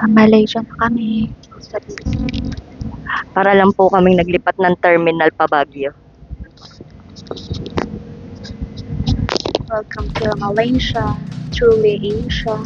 Sa Malaysia na kami. Para lang po kaming naglipat ng terminal pa Baguio. Welcome to Malaysia, truly Asia.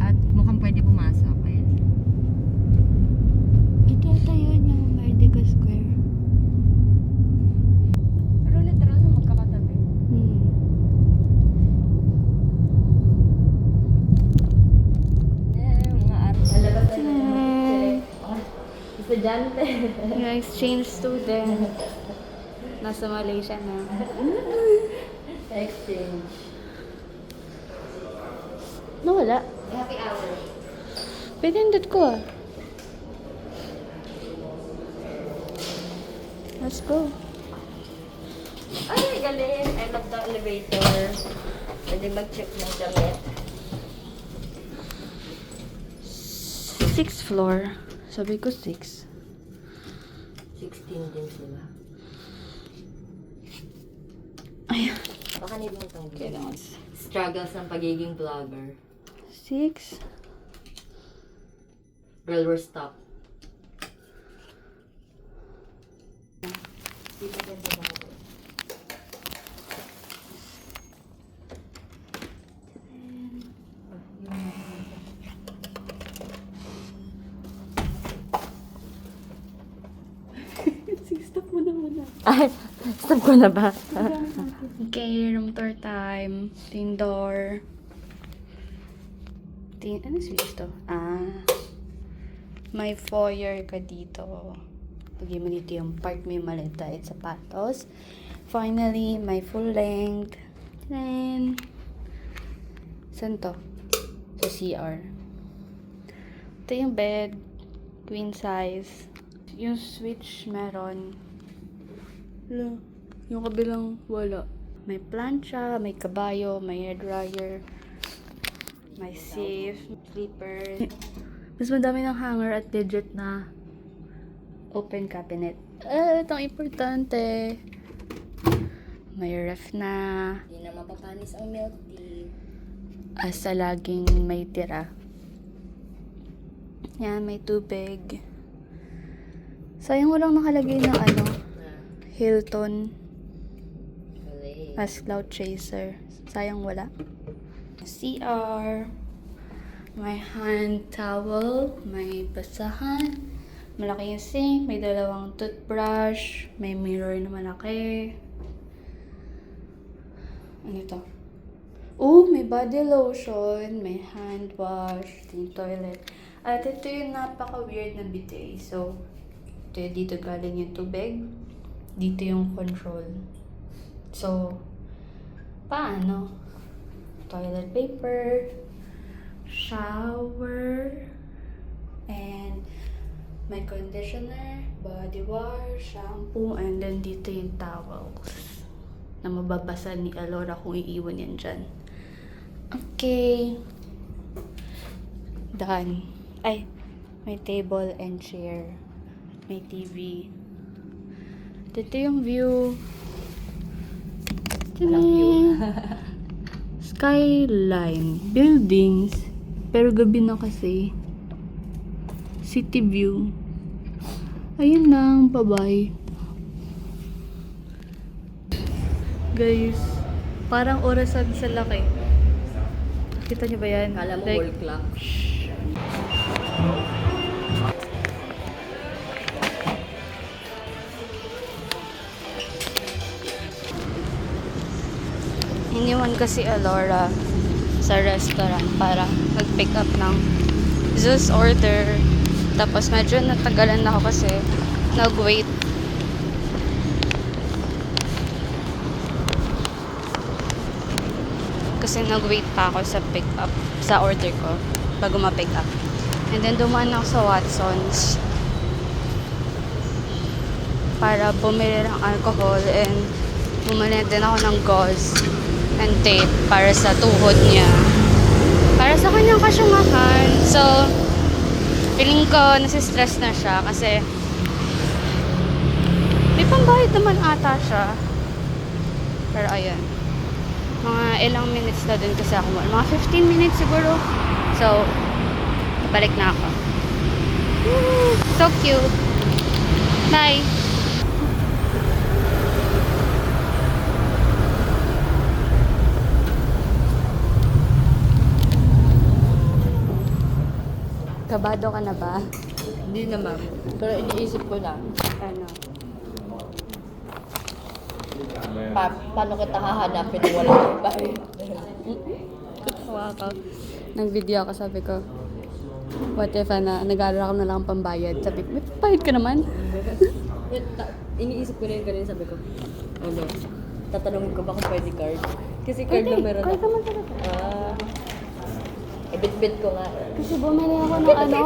At mukhang pwede pumasok. Ayan. Ito yata yun yung Merdeka Square. Pero literal na magkakatabi. Mga arte. Lalabas na estudyante. Yung exchange student. Nasa Malaysia na. Exchange. Nawala. Happy hour. Pinindot ko ah. Let's go. Ay, galing. I love the elevator. Pwede mag-check ng damit. 6th floor. Sabi ko 6. 16 din sila. Ayan. Baka need mo tayo. Kailangan. Struggles ng pagiging vlogger. 6. Girl, we're stuck. Stop mo na muna. Ay, stop ko na ba? Okay, room tour time. Ting door. Ano switch to? May foyer ka dito. Lagay mo dito yung part mo yung maleta at sapatos. Finally, may full length. Then, saan to? Sa CR. Ito yung bed. Queen size. Yung switch meron. Wala. Yung kabilang wala. May plancha, may kabayo, may hair dryer, may safe, sleeper. Mas madami ng hanger at legit na open cabinet. Itong importante. May ref na. Hindi na mapapanis ang milk tea. Asa laging may tira. Yan, may tubig. Sayang walang nakalagay na Hilton as cloud chaser. Sayang wala. CR. May hand towel. May basahan. Malaki yung sink. May dalawang toothbrush. May mirror na malaki. Ano to? Oh, may body lotion. May hand wash. Ito yung toilet. At ito yung napaka-weird na bidet. So, dito galing yung tubig. Dito yung control. So, paano? Toilet paper, shower, and may conditioner, body wash, shampoo, and then dito yung towels na mababasa ni Alora kung iiwan yan dyan. Okay. Done. Ay, may table and chair. May TV. Dito yung view. Walang view. Skyline. Buildings. Pero gabi na kasi. City view. Ayun lang. Bye-bye. Guys, parang orasan sa laki. Kita niyo ba yan? Kala mo Like, wall clock. iniwan kasi Alora sa restaurant para mag-pick up ng Zeus order. Tapos medyo natagalan ako kasi nag-wait. kasi nag-wait pa ako sa pick up, sa order ko, bago ma-pick up. And then, dumaan ako sa Watson's para bumili ng alcohol and bumili din ako ng gauze and tape para sa tuhod niya. Para sa kanyang kasyungahan. So, feeling ko nasistress na siya kasi may pambayad naman ata siya. Pero ayun. Mga ilang minutes na din kasi ako. Mga 15 minutes siguro. So, balik na ako. Woo! So cute. Bye! Kabado ka na ba? Hindi naman. Pero iniisip ko na, Ano? paano kita hahanapin kung wala kang bahay? Tawa ako. Nag-video ako, sabi ko, what if nag-aaral ako na lang ang pambayad? Sabi ko, may pambayad ka naman? Iniisip ko na yun kanina, sabi ko, ano, tatanungin ko ba kung pwede card? Kasi card na meron Kahit ako. naman talaga. Bit-bit ko nga. Kasi bumili ako ng ano.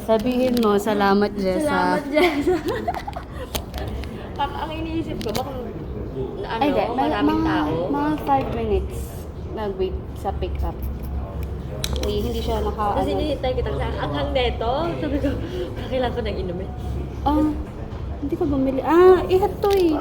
Sabihin mo, salamat, Jessa. Salamat, Jessa. Ang iniisip ko, baka ano, Ay, maraming tao. Mga 5 minutes nag-wait sa pick-up. Uy, hindi siya naka... Tapos hinihintay kita sa anghang neto. Sabi ko, kakailan ko nang inumin. Hindi ko bumili. Ihat to eh.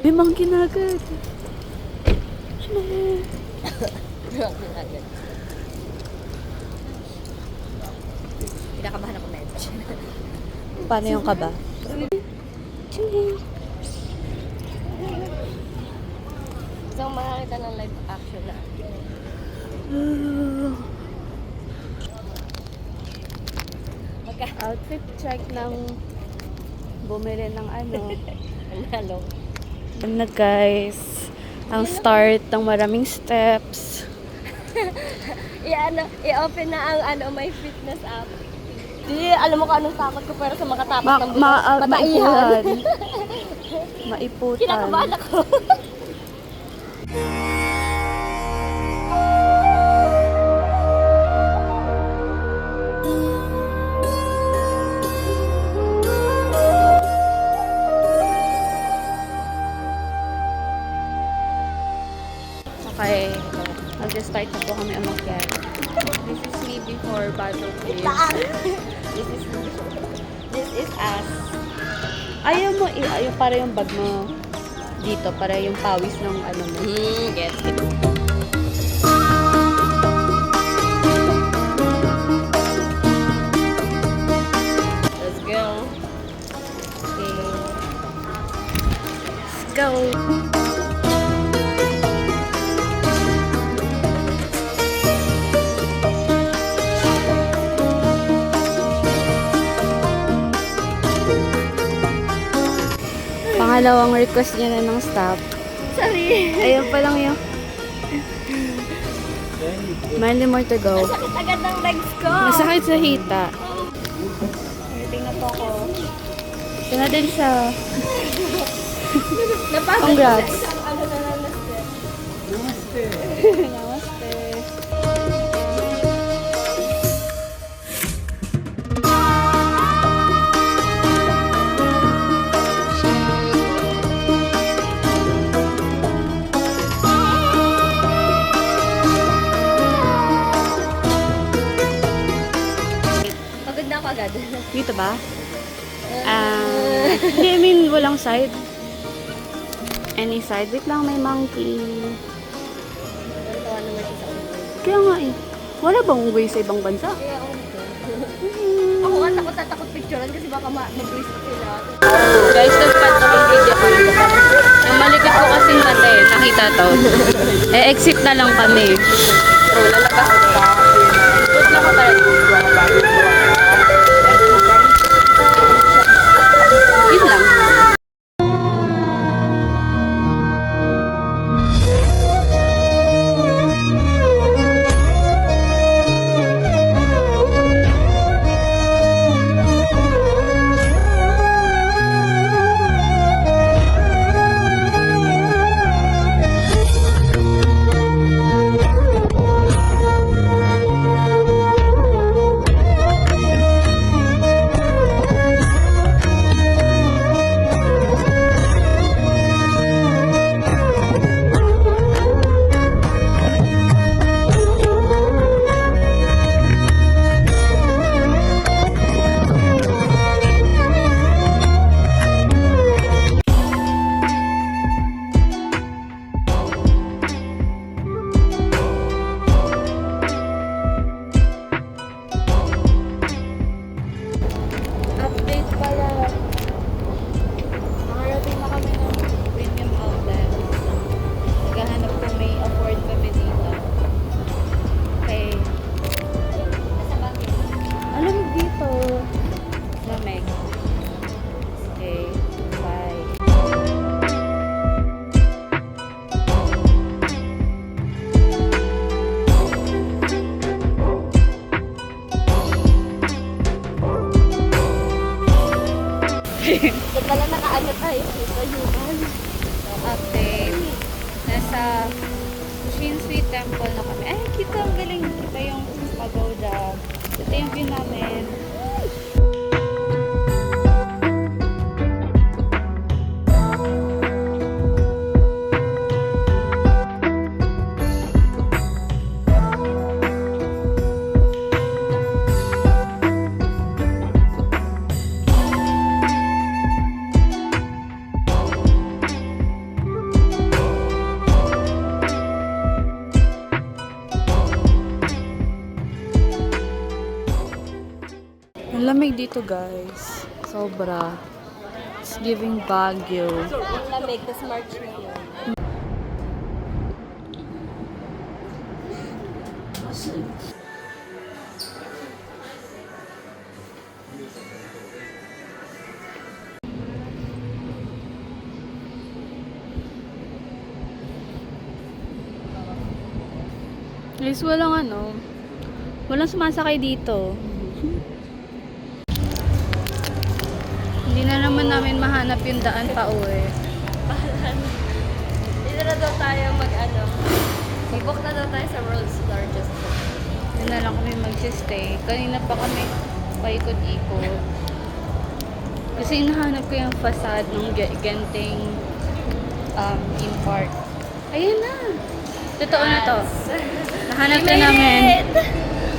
Limang ginagad. Kinakabahan ako medyo. Paano yung kaba? Gusto kong makakita ng live action na. Outfit check ng bumili ng ano. Ano? Yan na guys. Ang start ng maraming steps. I-open na ang my fitness app. Di, alam mo kung anong takot ko pero sa makatapat ng bukas. Maiputan. Maiputan. Kinakabahan ako. Okay. Mag-start na po kami umakyat. This is me before battlefield. This is us. Ayaw mo, ayaw para yung bag mo dito, para yung pawis ng ano mo. Gets. Let's go. Okay. Let's go! Pangalawang request niya na ng stop. Sorry. Ayun pa lang yung... Many more to go. Sakit agad ng legs ko. Masakit sa hita. Tingnan po ako. Tingnan din siya. Napagod Congrats. ko sa isang ano na lang na step. Namaste. dito ba? Hindi, I mean, walang side. Any side? Wait lang, may monkey. Natawa naman siya sa ulo. Kaya nga eh. Wala bang way sa ibang bansa? Kaya ako nga takot picturean kasi baka mag-waste sila. Guys, nagpat na yung video ko. Yung malikot ko kasing mata eh. Nakita to. Exit na lang kami. Pero lalabas ka. Put na ko talaga. Yun lang. Update pala. Nakarating na kami ng premium outlet. Naghahanap kung may afford kami dito. Okay. Alam mo dito. Lamig. Okay. Bye. Ba't pala nakaano tayo dito, Yuman? So, update. Nasa Shin-Sui Temple na kami. Ay, kita ang galing. Kita yung pagoda. Ito yung view namin. Ang lamig dito, guys. Sobra. It's giving Baguio. Ang lamig, tas March na yun. Guys, walang sumasakay dito. Hindi na naman namin mahanap yung daan pa uwi. Dito na daw tayo mag-book na daw tayo sa world's largest book. Doon na lang kami mag-stay. Kanina pa kami paikot-ikot. Kasi hinahanap ko yung facade ng Genting theme park. Ayan na! Totoo na to. Nahanap na namin.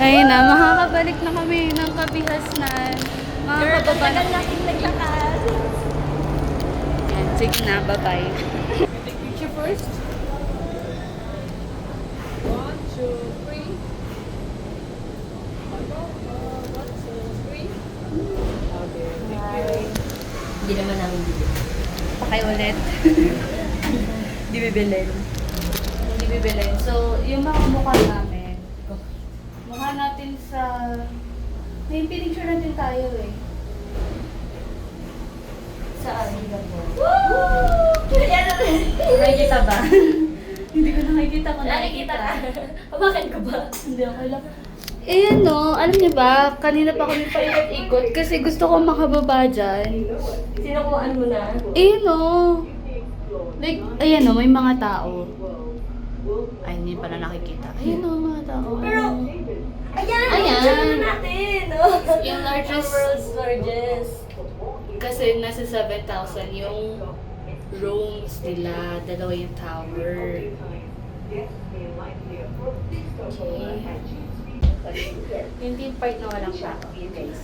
Ayun na, makakabalik na kami ng Kabihasnan. Makakababa na. natin naglakad. Yan, sige na, bye-bye. Picture first. 1, 2, 3. Hindi naman namin bibili. Pakay ulit. Hindi bibilin. Hindi bibilin. So, yung mga mukha namin, mukha natin sa... May pinicture natin tayo eh. Saan? Nakikita ba? Hindi ko nakikita kung nakikita. Hawakan ko ba? Hindi, okay lang. Eh, no, alam niyo ba, kanina pa kami paikot-ikot kasi gusto ko makababa dyan. Sinukuhaan mo na. Eh, no. Like, ayan no, may mga tao. Ay, hindi pala nakikita. Ayan no, mga tao. Pero, ayan! Ayan. Ayan natin! Oh. Yung largest, World's largest. kasi nasa 7,000 yung rooms nila, dalawa yung tower. Okay. Yung team part na walang tao, you guys.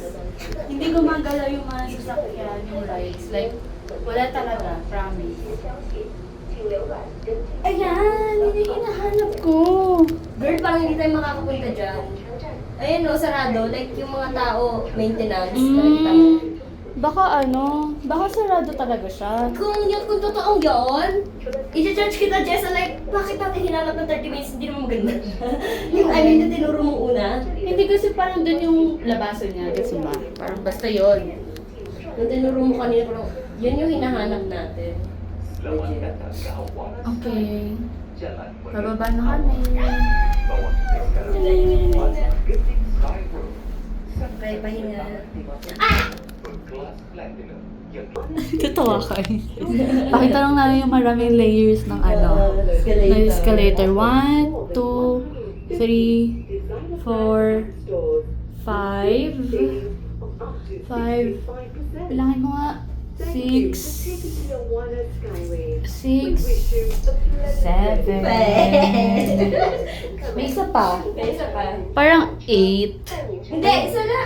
Hindi gumagalaw yung mga sasakyan, yung rides. Like, wala talaga, promise. Ayan, yun yung hinahanap ko. Girl, parang hindi tayo makakapunta dyan. Ayun no, sarado. Like yung mga tao, maintenance. Nakikita mo. Baka sarado talaga siya. Kung totoong yun, i-judge kita, Jessa, like, bakit natin hinanap ng 30 minutes, hindi naman maganda. Yung ano yung tinuro mo una. Hindi kasi parang dun yung labasan niya, gusto ba? Parang basta yun. Yung tinuro mo kanina, parang, yun yung hinahanap natin. Okay. Bababa na kami. Okay, pahinga. Tatawa ka. Pakita lang namin yung maraming layers ng ng escalator. 1, 2, 3, 4, 5. Bilangin mo nga. 6, 7. May isa pa. May isa pa. Parang 8. Hindi, isa na.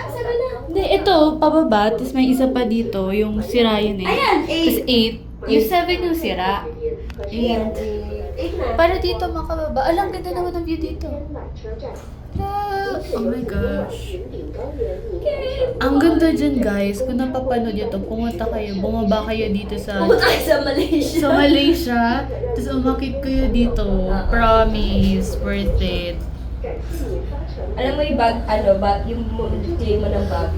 Hindi, ito, pababa. Tapos may isa pa dito. Yung sira yun eh. Ayan, Tapos 8. Yung 7 yung sira. 8 na. Para dito makababa. Alam, ganda naman ang view dito. Oh my gosh. Ang ganda dyan, guys. Kung napapanood nyo to, pumunta kayo, bumaba kayo dito Pumunta tayo sa Malaysia. sa Malaysia. Tapos umakit kayo dito. Promise. Worth it. Alam mo yung bag, yung claim mo ng bag.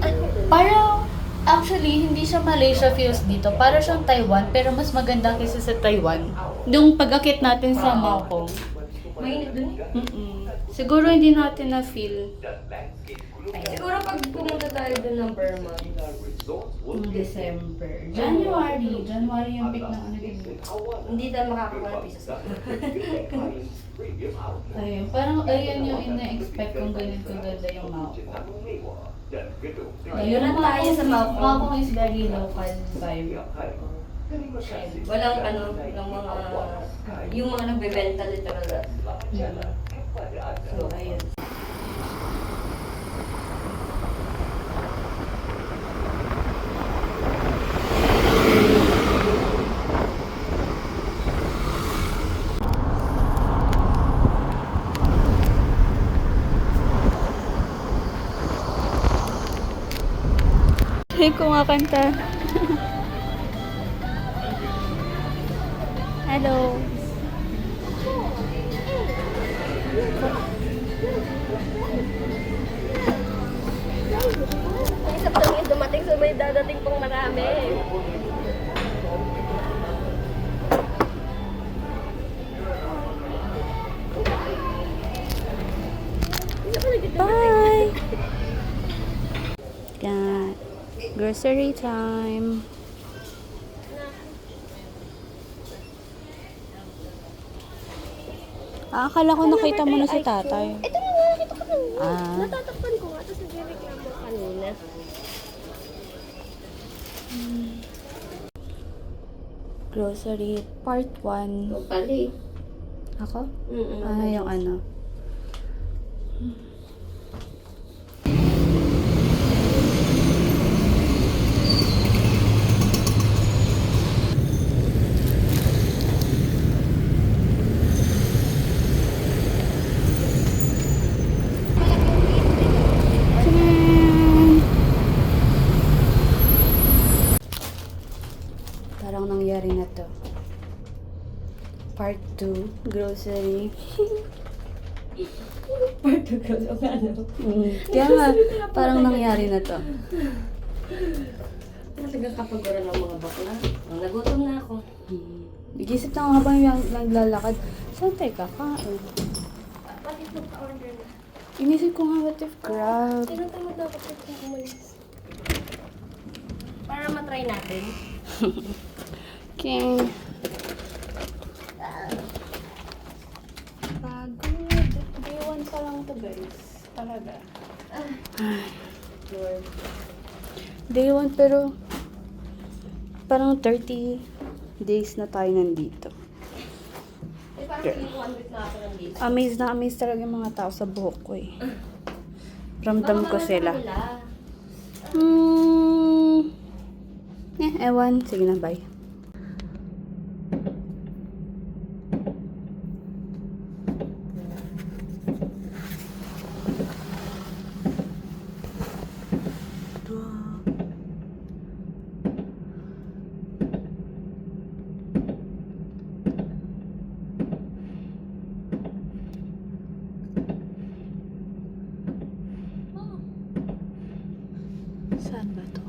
Parang, actually, hindi siya Malaysia feels dito. Para siyang Taiwan, pero mas maganda kaysa sa Taiwan. Yung pag-akit natin sa Maokong. Mainit dun eh. Siguro hindi natin na-feel Siguro pag pumunta tayo dun ng Burma. December. January yung peak ng ano dito. Hindi tayo makakakuha ng pisos. Ayun, parang ayun yung ina-expect kong ganyan kaganda yung Maokong. Ayun na tayo sa Maokong. Maokong is very local vibe. Walang yung mga nagbebenta literal. So, ayun. Ay, kumakanta. Hello. Ang isa pa lang yung dumating, so may dadating pang marami. Bye! Got grocery time. Akala ko nakita mo na si tatay. Ito na, nakita ko na. Ah. Natatakpan ko nga, tapos nagreklamo kanina. Grocery part 1. Pali. Ako? Yung ano. Parang nangyari na to. Part 2, grocery. Part 2 ko, so ano? Kaya nga, parang nangyari na to. Talagang kapagura ng mga bakla. Nagutom na ako. Nag-isip na ako habang yung naglalakad. Saan tayo kakain? Pati mag-order na. Inisip ko nga, what if grab? Tinatamad na ako kung umalis. Para matry natin. Okay. Pagod. Day 1 pa lang to, guys. Talaga. Lord. Day 1 pero parang 30 days na tayo nandito. Eh, parang feeling ko 1 week na ako nandito. Amazed na amazed talaga yung mga tao sa buhok ko eh. Ramdam ko Baka sila. nila. Ewan. Sige na, bye. Saan ba to?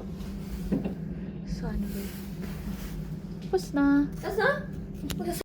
Saan ba? Tapos na. Tapos na?